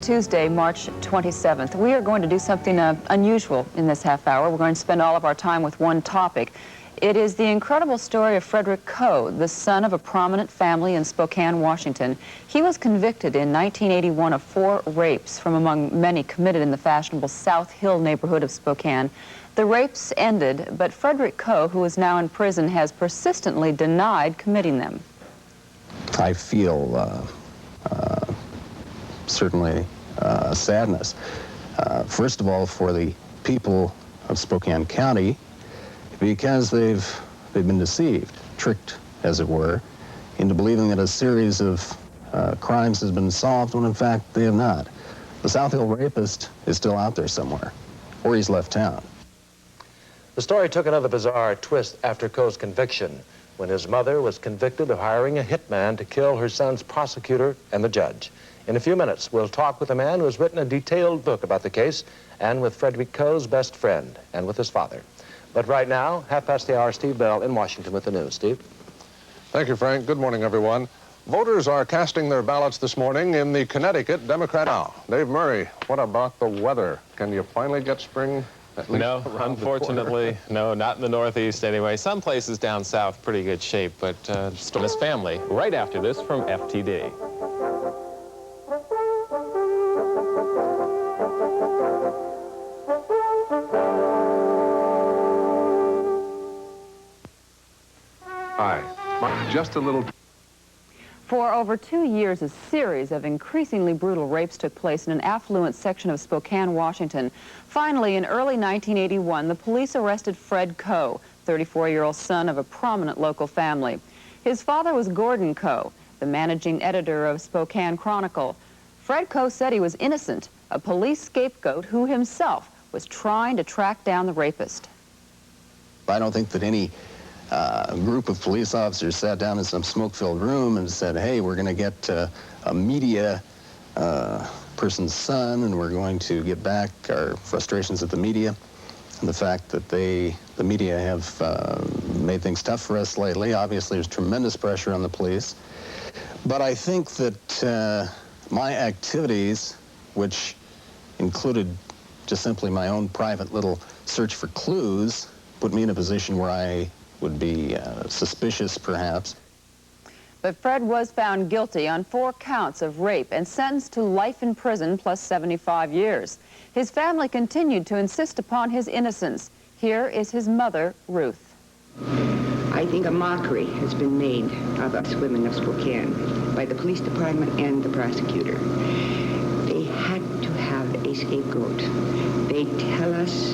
Tuesday, March 27th. We are going to do something unusual in this half hour. We're going to spend all of our time with one topic. It is the incredible story of Frederick Coe, the son of a prominent family in Spokane, Washington. He was convicted in 1981 of 4 rapes from among many committed in the fashionable South Hill neighborhood of Spokane. The rapes ended, but Frederick Coe, who is now in prison, has persistently denied committing them. I feel certainly sadness. First of all, for the people of Spokane County, because they've been deceived, tricked, as it were, into believing that a series of crimes has been solved when in fact they have not. The South Hill Rapist is still out there somewhere, or he's left town. The story took another bizarre twist after Coe's conviction, when his mother was convicted of hiring a hitman to kill her son's prosecutor and the judge. In a few minutes, we'll talk with a man who has written a detailed book about the case, and with Frederick Coe's best friend, and with his father. But right now, 1:30, Steve Bell in Washington with the news. Steve? Thank you, Frank. Good morning, everyone. Voters are casting their ballots this morning in the Connecticut Democrat. Now, Dave Murray, what about the weather? Can you finally get spring? No, unfortunately, no, not in the Northeast anyway. Some places down south, pretty good shape, but this family, right after this from FTD. Hi, just a little... For over 2 years, a series of increasingly brutal rapes took place in an affluent section of Spokane, Washington. Finally, in early 1981, the police arrested Fred Coe, 34-year-old son of a prominent local family. His father was Gordon Coe, the managing editor of Spokane Chronicle. Fred Coe said he was innocent, a police scapegoat who himself was trying to track down the rapist. I don't think that any group of police officers sat down in some smoke-filled room and said, hey, we're going to get a media person's son, and we're going to get back our frustrations at the media and the fact that the media have made things tough for us lately. Obviously, there's tremendous pressure on the police. But I think that my activities, which included just simply my own private little search for clues, put me in a position where I would be suspicious, perhaps. But Fred was found guilty on 4 counts of rape and sentenced to life in prison plus 75 years. His family continued to insist upon his innocence. Here is his mother, Ruth. I think a mockery has been made of us women of Spokane by the police department and the prosecutor. They had to have a scapegoat. They tell us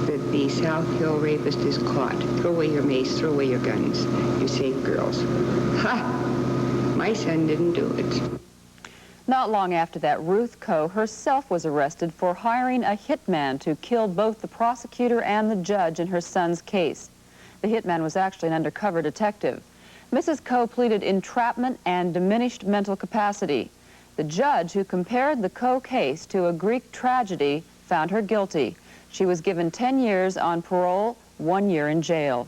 that the South Hill Rapist is caught. Throw away your mace, throw away your guns. You're safe, girls. Ha! My son didn't do it. Not long after that, Ruth Coe herself was arrested for hiring a hitman to kill both the prosecutor and the judge in her son's case. The hitman was actually an undercover detective. Mrs. Coe pleaded entrapment and diminished mental capacity. The judge, who compared the Coe case to a Greek tragedy, found her guilty. She was given 10 years on parole, 1 year in jail.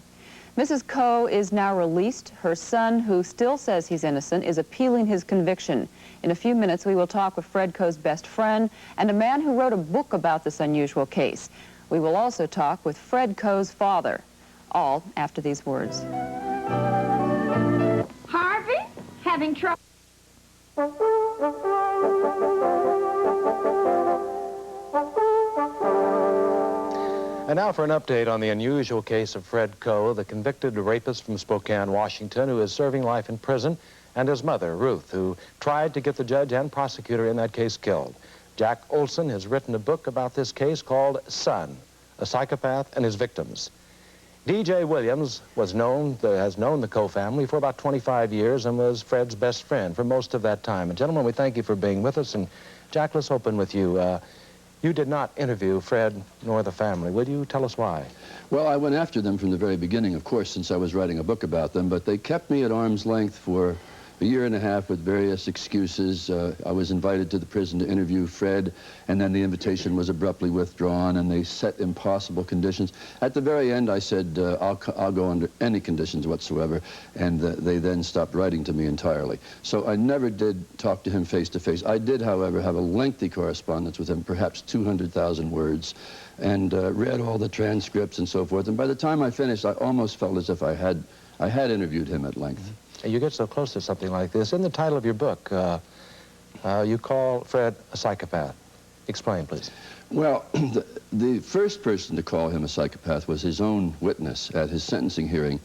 Mrs. Coe is now released. Her son, who still says he's innocent, is appealing his conviction. In a few minutes, we will talk with Fred Coe's best friend and a man who wrote a book about this unusual case. We will also talk with Fred Coe's father, all after these words. Harvey, having trouble? And now for an update on the unusual case of Fred Coe, the convicted rapist from Spokane, Washington, who is serving life in prison, and his mother, Ruth, who tried to get the judge and prosecutor in that case killed. Jack Olsen has written a book about this case called Son, a Psychopath and His Victims. D.J. Williams has known the Coe family for about 25 years and was Fred's best friend for most of that time. And gentlemen, we thank you for being with us. And Jack, let's open with you. You did not interview Fred nor the family. Would you tell us why? Well, I went after them from the very beginning, of course, since I was writing a book about them, but they kept me at arm's length for a year and a half with various excuses. I was invited to the prison to interview Fred, and then the invitation was abruptly withdrawn, and they set impossible conditions. At the very end, I said, I'll go under any conditions whatsoever, and they then stopped writing to me entirely. So I never did talk to him face to face. I did, however, have a lengthy correspondence with him, perhaps 200,000 words, and read all the transcripts and so forth. And by the time I finished, I almost felt as if I had interviewed him at length. You get so close to something like this. In the title of your book, you call Fred a psychopath. Explain, please. Well, the first person to call him a psychopath was his own witness at his sentencing hearing,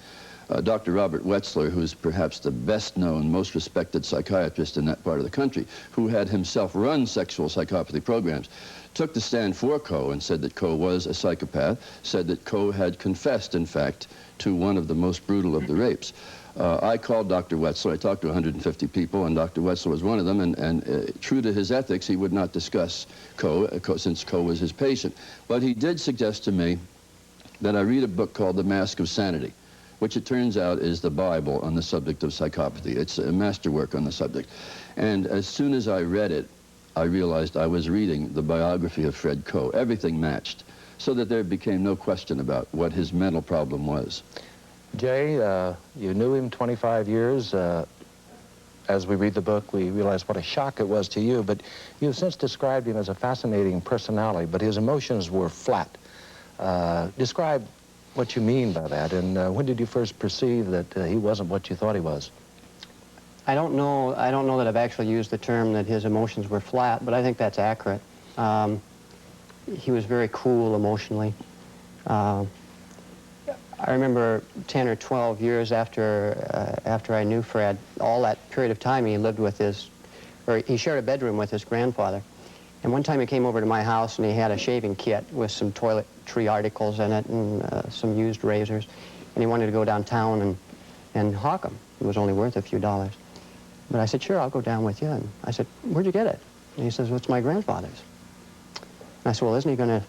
Dr. Robert Wetzler, who's perhaps the best-known, most respected psychiatrist in that part of the country, who had himself run sexual psychopathy programs, took the stand for Coe and said that Coe was a psychopath, said that Coe had confessed, in fact, to one of the most brutal of the rapes. I called Dr. Wetzler. I talked to 150 people, and Dr. Wetzler was one of them, and true to his ethics, he would not discuss Coe, since Coe was his patient. But he did suggest to me that I read a book called The Mask of Sanity, which it turns out is the Bible on the subject of psychopathy. It's a masterwork on the subject. And as soon as I read it, I realized I was reading the biography of Fred Coe. Everything matched, so that there became no question about what his mental problem was. Jay, you knew him 25 years. As we read the book, we realize what a shock it was to you, but you've since described him as a fascinating personality, but his emotions were flat. Describe what you mean by that, and when did you first perceive that he wasn't what you thought he was? I don't know that I've actually used the term that his emotions were flat, but I think that's accurate. He was very cool emotionally. I remember 10 or 12 years after I knew Fred, all that period of time he lived with he shared a bedroom with his grandfather. And one time he came over to my house and he had a shaving kit with some toiletry articles in it and some used razors. And he wanted to go downtown and hawk them. It was only worth a few dollars. But I said, sure, I'll go down with you. And I said, where'd you get it? And he says, well, it's my grandfather's. And I said, well, isn't he going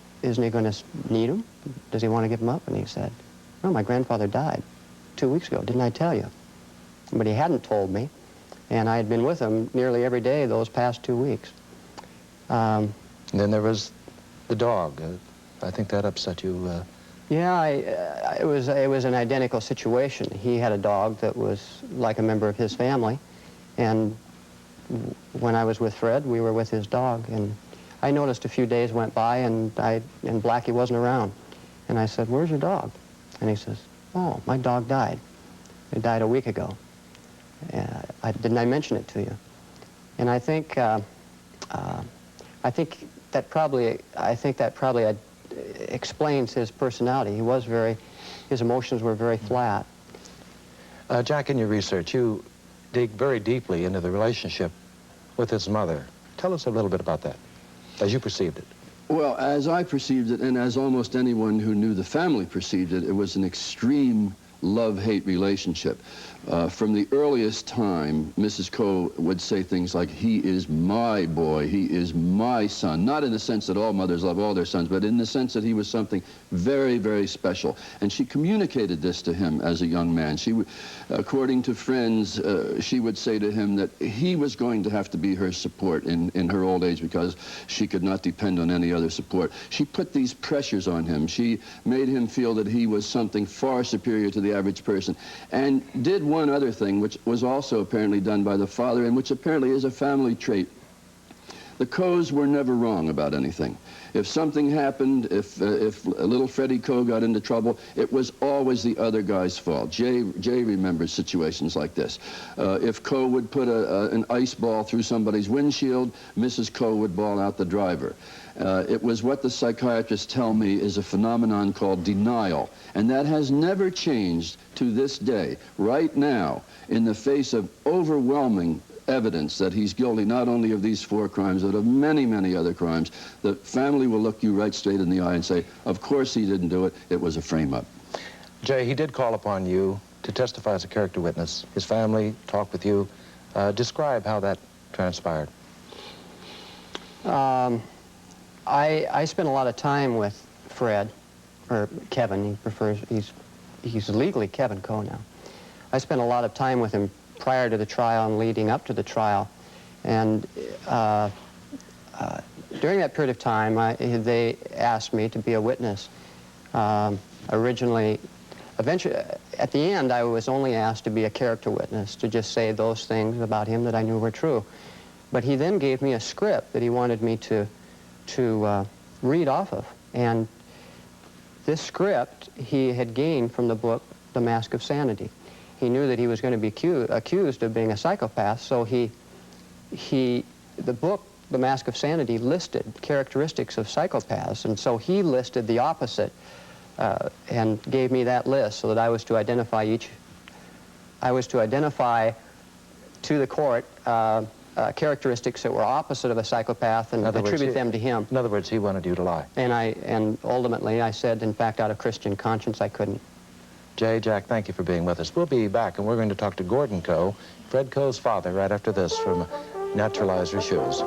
to need them? Does he want to give them up? And he said, no, my grandfather died 2 weeks ago. Didn't I tell you? But he hadn't told me. And I had been with him nearly every day those past 2 weeks. And then there was the dog. I think that upset you. Yeah, it was an identical situation. He had a dog that was like a member of his family. And when I was with Fred, we were with his dog. And I noticed a few days went by and Blackie wasn't around. And I said, where's your dog? And he says, oh, my dog died. It died a week ago. Didn't I mention it to you? And I think that probably explains his personality. His emotions were very flat. Jack, in your research, you dig very deeply into the relationship with his mother. Tell us a little bit about that, as you perceived it. Well, as I perceived it, and as almost anyone who knew the family perceived it, it was an extreme love-hate relationship. From the earliest time, Mrs. Coe would say things like, he is my boy, he is my son. Not in the sense that all mothers love all their sons, but in the sense that he was something very, very special. And she communicated this to him as a young man. She would, according to friends, she would say to him that he was going to have to be her support in her old age because she could not depend on any other support. She put these pressures on him. She made him feel that he was something far superior to the average person, and did one other thing, which was also apparently done by the father, and which apparently is a family trait. The Coes were never wrong about anything. If something happened, if little Freddie Coe got into trouble, it was always the other guy's fault. Jay remembers situations like this. If Coe would put an ice ball through somebody's windshield, Mrs. Coe would bawl out the driver. It was what the psychiatrists tell me is a phenomenon called denial, and that has never changed to this day. Right now, in the face of overwhelming evidence that he's guilty not only of these 4 crimes, but of many, many other crimes, the family will look you right straight in the eye and say, of course he didn't do it, it was a frame-up. Jay, he did call upon you to testify as a character witness. His family talked with you. Describe how that transpired. I spent a lot of time with Fred, or Kevin. He's legally Kevin Coe now. I spent a lot of time with him prior to the trial and leading up to the trial. And during that period of time, they asked me to be a witness. Eventually, at the end, I was only asked to be a character witness, to just say those things about him that I knew were true. But he then gave me a script that he wanted me to read off of. And this script he had gained from the book, The Mask of Sanity. He knew that he was going to be accused of being a psychopath, so the book, The Mask of Sanity, listed characteristics of psychopaths, and so he listed the opposite and gave me that list so that I was to identify to the court characteristics that were opposite of a psychopath and attribute them to him. In other words, he wanted you to lie. And ultimately I said, in fact, out of Christian conscience, I couldn't. Jay, Jack, thank you for being with us. We'll be back, and we're going to talk to Gordon Coe, Fred Coe's father, right after this from Naturalizer Shoes.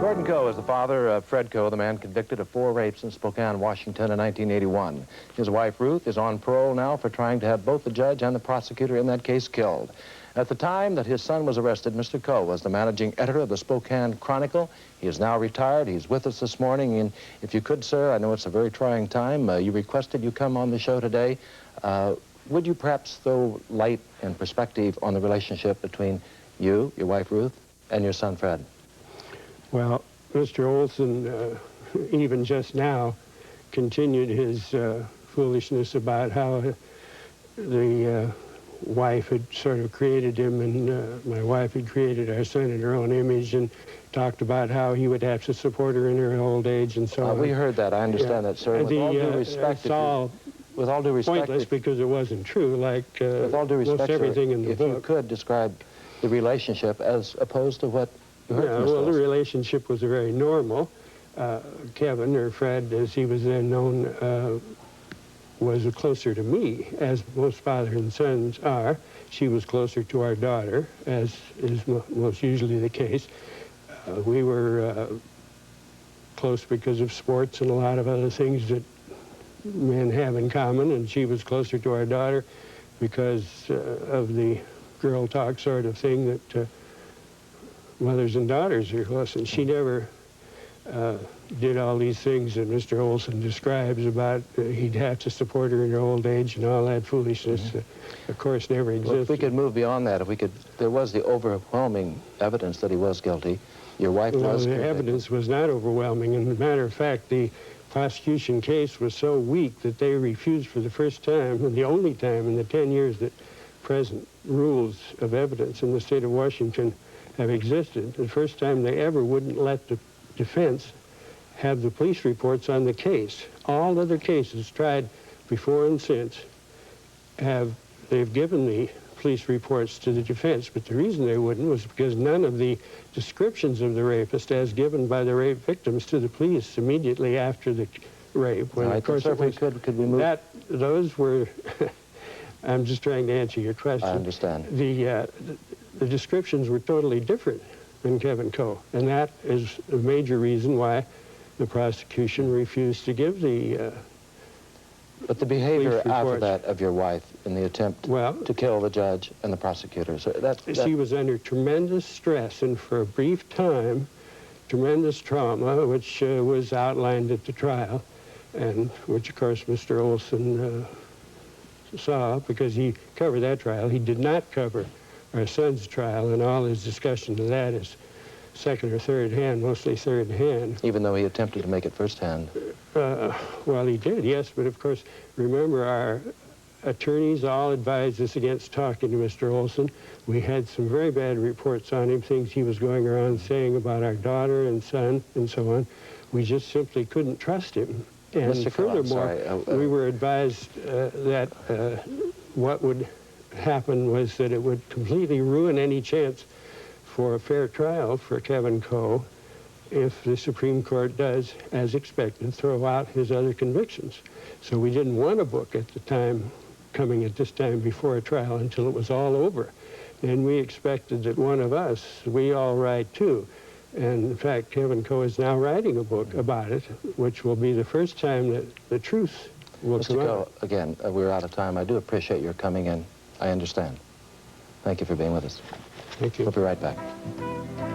Gordon Coe is the father of Fred Coe, the man convicted of 4 rapes in Spokane, Washington in 1981. His wife, Ruth, is on parole now for trying to have both the judge and the prosecutor in that case killed. At the time that his son was arrested, Mr. Coe was the managing editor of the Spokane Chronicle. He is now retired. He's with us this morning. And if you could, sir, I know it's a very trying time. You requested you come on the show today. Would you perhaps throw light and perspective on the relationship between you, your wife, Ruth, and your son, Fred? Well, Mr. Olsen, even just now, continued his foolishness about how the wife had sort of created him, and my wife had created our son in her own image, and talked about how he would have to support her in her old age and so on. We heard that. I understand that, sir. With all due respect, it's all with all due respect, pointless because it wasn't true, like with all due respect, most everything sir, in the if book. you could describe the relationship as opposed to what you heard from Mr. Well, the Olsen. relationship was very normal. Kevin, or Fred, as he was then known, was closer to me, as most father and sons are. She was closer to our daughter, as is most usually the case. We were close because of sports and a lot of other things that men have in common, and she was closer to our daughter because of the girl talk sort of thing that mothers and daughters are close. And she never did all these things that Mr. Olsen describes about he'd have to support her in her old age and all that foolishness, of course, never existed. Well, if we could move beyond that, if we could, there was the overwhelming evidence that he was guilty. Your wife was the evidence was not overwhelming. And as a matter of fact, the prosecution case was so weak that they refused for the first time, and the only time in the 10 years that present rules of evidence in the state of Washington have existed, the first time they ever wouldn't let the defense have the police reports on the case. All other cases tried before and since they've given the police reports to the defense, but the reason they wouldn't was because none of the descriptions of the rapist as given by the rape victims to the police immediately after the rape, when right, of course could we move? Those were I'm just trying to answer your question. I understand. The descriptions were totally different than Kevin Coe, and that is a major reason why the prosecution refused to give the But the behavior police after reports. that of your wife in the attempt to kill the judge and the prosecutor, so she was under tremendous stress, and for a brief time, tremendous trauma, which was outlined at the trial, and which, of course, Mr. Olsen saw because he covered that trial. He did not cover our son's trial, and all his discussion of that is second or third hand, mostly third hand. even though he attempted to make it first hand. Well, he did, yes, but of course, remember, our attorneys all advised us against talking to Mr. Olsen. We had some very bad reports on him, things he was going around saying about our daughter and son and so on. We just simply couldn't trust him. And Mr. Coe, furthermore, we were advised that what would happen was that it would completely ruin any chance for a fair trial for Kevin Coe if the Supreme Court does, as expected, throw out his other convictions. So we didn't want a book at the time, coming at this time before a trial until it was all over. And we expected that one of us, we all write too, And in fact, Kevin Coe is now writing a book about it, which will be the first time that the truth will come out. Mr. Coe, again, we're out of time. I do appreciate your coming in. I understand. Thank you for being with us. Thank you. We'll be right back.